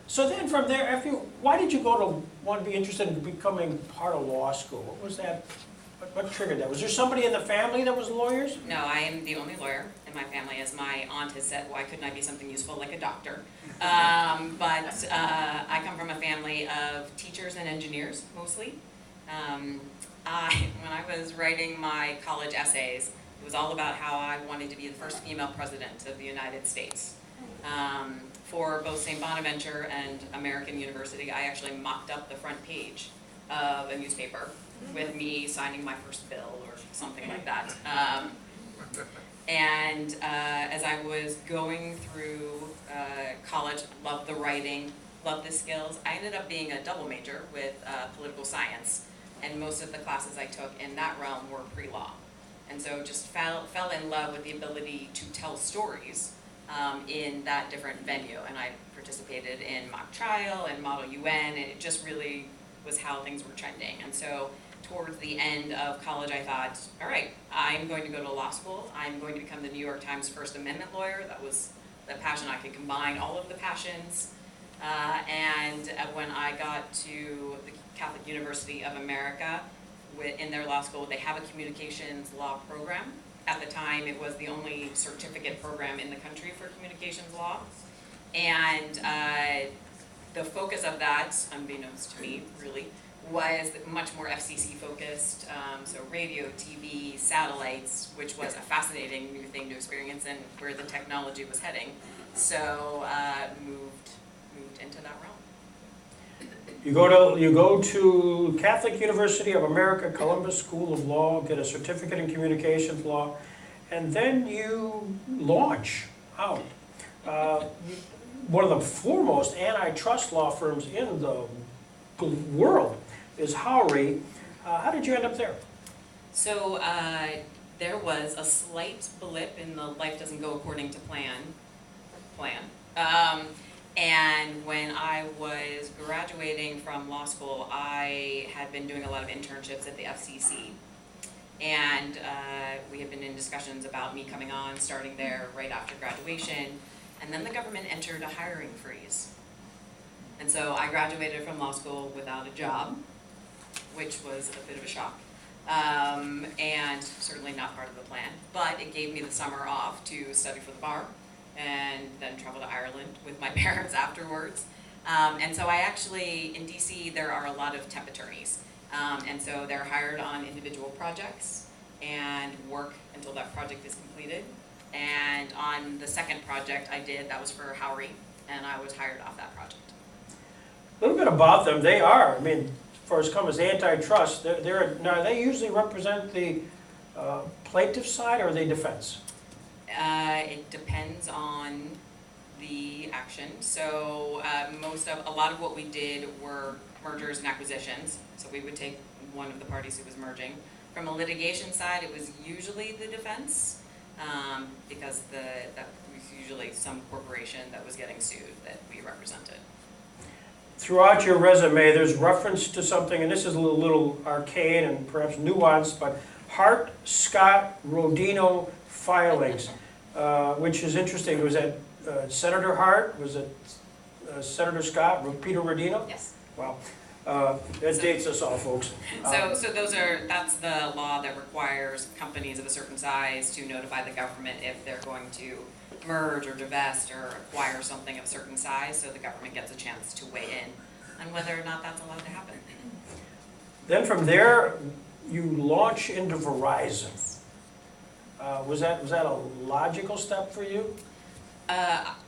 So then from there, why did you want to be interested in becoming part of law school? What was that? What triggered that? Was there somebody in the family that was lawyers? No, I am the only lawyer in my family. As my aunt has said, why couldn't I be something useful like a doctor? But I come from a family of teachers and engineers, mostly. When I was writing my college essays, it was all about how I wanted to be the first female president of the United States. For both St. Bonaventure and American University, I actually mocked up the front page of a newspaper with me signing my first bill or something like that. As I was going through college, loved the writing, loved the skills, I ended up being a double major with political science, and most of the classes I took in that realm were pre-law. And so just fell in love with the ability to tell stories in that different venue. And I participated in mock trial and Model UN, and it just really was how things were trending. And so towards the end of college, I thought, all right, I'm going to go to law school. I'm going to become the New York Times First Amendment lawyer. That was the passion. I could combine all of the passions. When I got to the Catholic University of America, in their law school, they have a communications law program. At the time, it was the only certificate program in the country for communications law. And the focus of that, unbeknownst to me, really, was much more FCC focused, so radio, TV, satellites, which was a fascinating new thing to experience and where the technology was heading. So moved into that realm. You go to Catholic University of America, Columbus School of Law, get a certificate in communications law, and then you launch out. One of the foremost antitrust law firms in the world is Howry. How did you end up there? So there was a slight blip in the life doesn't go according to plan. And when I was graduating from law school, I had been doing a lot of internships at the FCC. And we had been in discussions about me coming on, starting there right after graduation. And then the government entered a hiring freeze. And so I graduated from law school without a job, which was a bit of a shock. And certainly not part of the plan. But it gave me the summer off to study for the bar, and then travel to Ireland with my parents afterwards. And so I actually, in DC, there are a lot of temp attorneys. And so they're hired on individual projects and work until that project is completed. And on the second project I did, that was for Howry, and I was hired off that project. A little bit about them. They are, as far as comes antitrust, now they usually represent the plaintiff side, or are they defense? It depends on the action. So a lot of what we did were mergers and acquisitions. So we would take one of the parties who was merging. From a litigation side, it was usually the defense, because that was usually some corporation that was getting sued that we represented. Throughout your resume, there's reference to something, and this is a little arcane and perhaps nuanced, but Hart-Scott-Rodino filings, which is interesting. Was that Senator Hart? Was it Senator Scott? Peter Rodino? Yes. Wow. That dates us all, folks. So that's the law that requires companies of a certain size to notify the government if they're going to merge or divest or acquire something of a certain size, so the government gets a chance to weigh in on whether or not that's allowed to happen. Then from there, you launch into Verizon. Was that a logical step for you?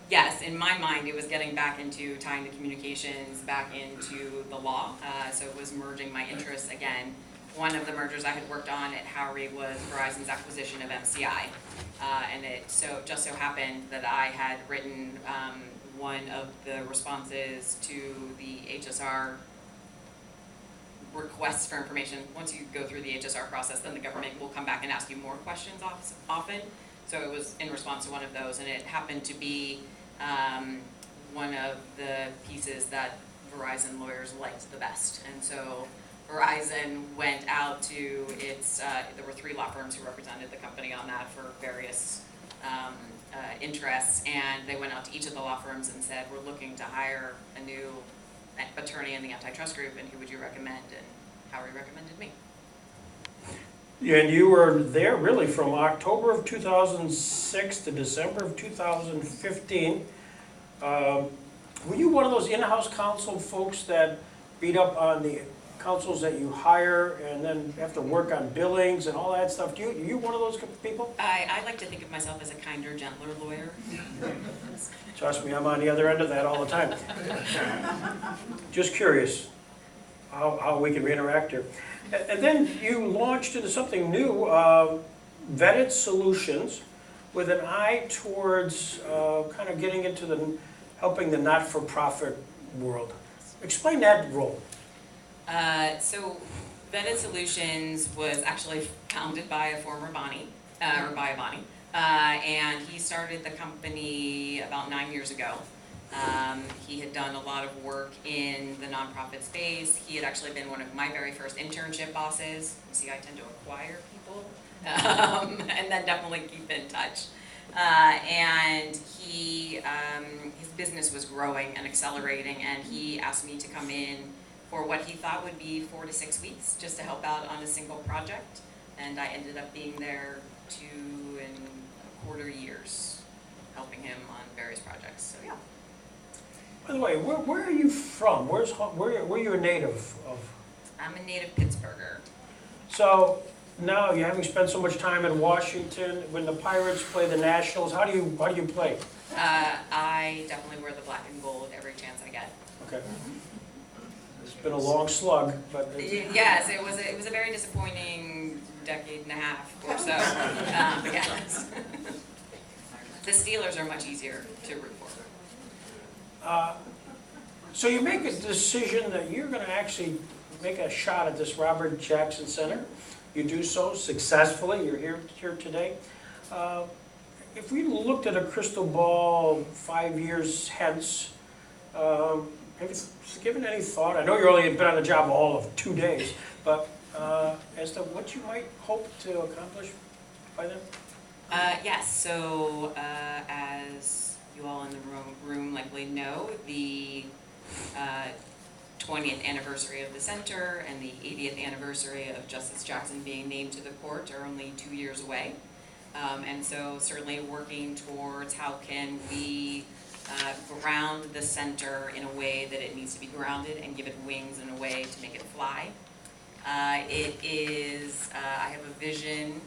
Yes, in my mind, it was getting back into tying the communications back into the law. So it was merging my interests again. One of the mergers I had worked on at Howry was Verizon's acquisition of MCI. And it just so happened that I had written one of the responses to the HSR requests for information. Once you go through the HSR process, then the government will come back and ask you more questions often. So it was in response to one of those, and it happened to be one of the pieces that Verizon lawyers liked the best. And so Verizon went out to there were 3 law firms who represented the company on that for various interests, and they went out to each of the law firms and said, we're looking to hire a new attorney in the antitrust group, and who would you recommend? And Howie recommended me. And you were there really from October of 2006 to December of 2015. Were you one of those in-house counsel folks that beat up on the counsels that you hire and then have to work on billings and all that stuff? You one of those people? I like to think of myself as a kinder, gentler lawyer. Trust me, I'm on the other end of that all the time. Just curious how we can interact here. And then you launched into something new, Vetted Solutions, with an eye towards kind of getting into helping the not-for-profit world. Explain that role. So Vetted Solutions was actually founded by a former Bonnie, and he started the company about 9 years ago. He had done a lot of work in the nonprofit space. He had actually been one of my very first internship bosses. You see, I tend to acquire people, and then definitely keep in touch. And his business was growing and accelerating, and he asked me to come in for what he thought would be 4 to 6 weeks, just to help out on a single project. And I ended up being there 2.25 years, helping him on various projects, so yeah. By the way, where are you from? Where are you a native of? I'm a native Pittsburgher. So now you're having spent so much time in Washington, when the Pirates play the Nationals, how do you play? I definitely wear the black and gold every chance I get. Okay. It's been a long slug, but yes, it was a very disappointing decade and a half or so. Yes. The Steelers are much easier to root for. So you make a decision that you're going to actually make a shot at this Robert Jackson Center. You do so successfully. You're here today. If we looked at a crystal ball 5 years hence, have you given any thought? I know you've only been on the job all of 2 days, but as to what you might hope to accomplish by then? Yes. So as you all in the room likely know, the 20th anniversary of the center and the 80th anniversary of Justice Jackson being named to the court are only 2 years away. And so certainly working towards how can we ground the center in a way that it needs to be grounded and give it wings in a way to make it fly. I have a vision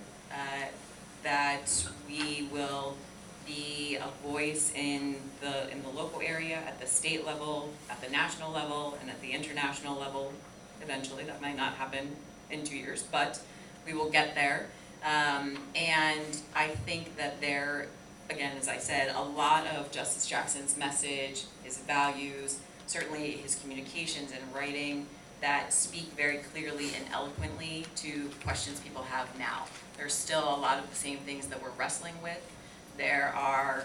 that we will be a voice in the local area, at the state level, at the national level, and at the international level. Eventually, that might not happen in 2 years, but we will get there. And I think that there, again, as I said, a lot of Justice Jackson's message, his values, certainly his communications and writing that speak very clearly and eloquently to questions people have now. There's still a lot of the same things that we're wrestling with. There are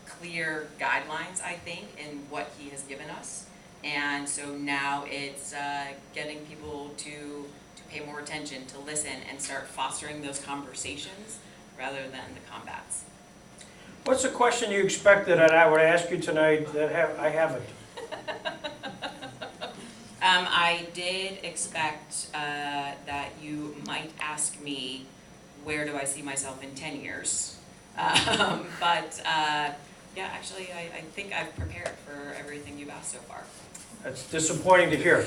clear guidelines, I think, in what he has given us. And so now it's getting people to pay more attention, to listen, and start fostering those conversations rather than the combats. What's the question you expected that I would ask you tonight that I haven't? I did expect that you might ask me, where do I see myself in 10 years? But yeah, actually, I think I've prepared for everything you've asked so far. That's disappointing to hear.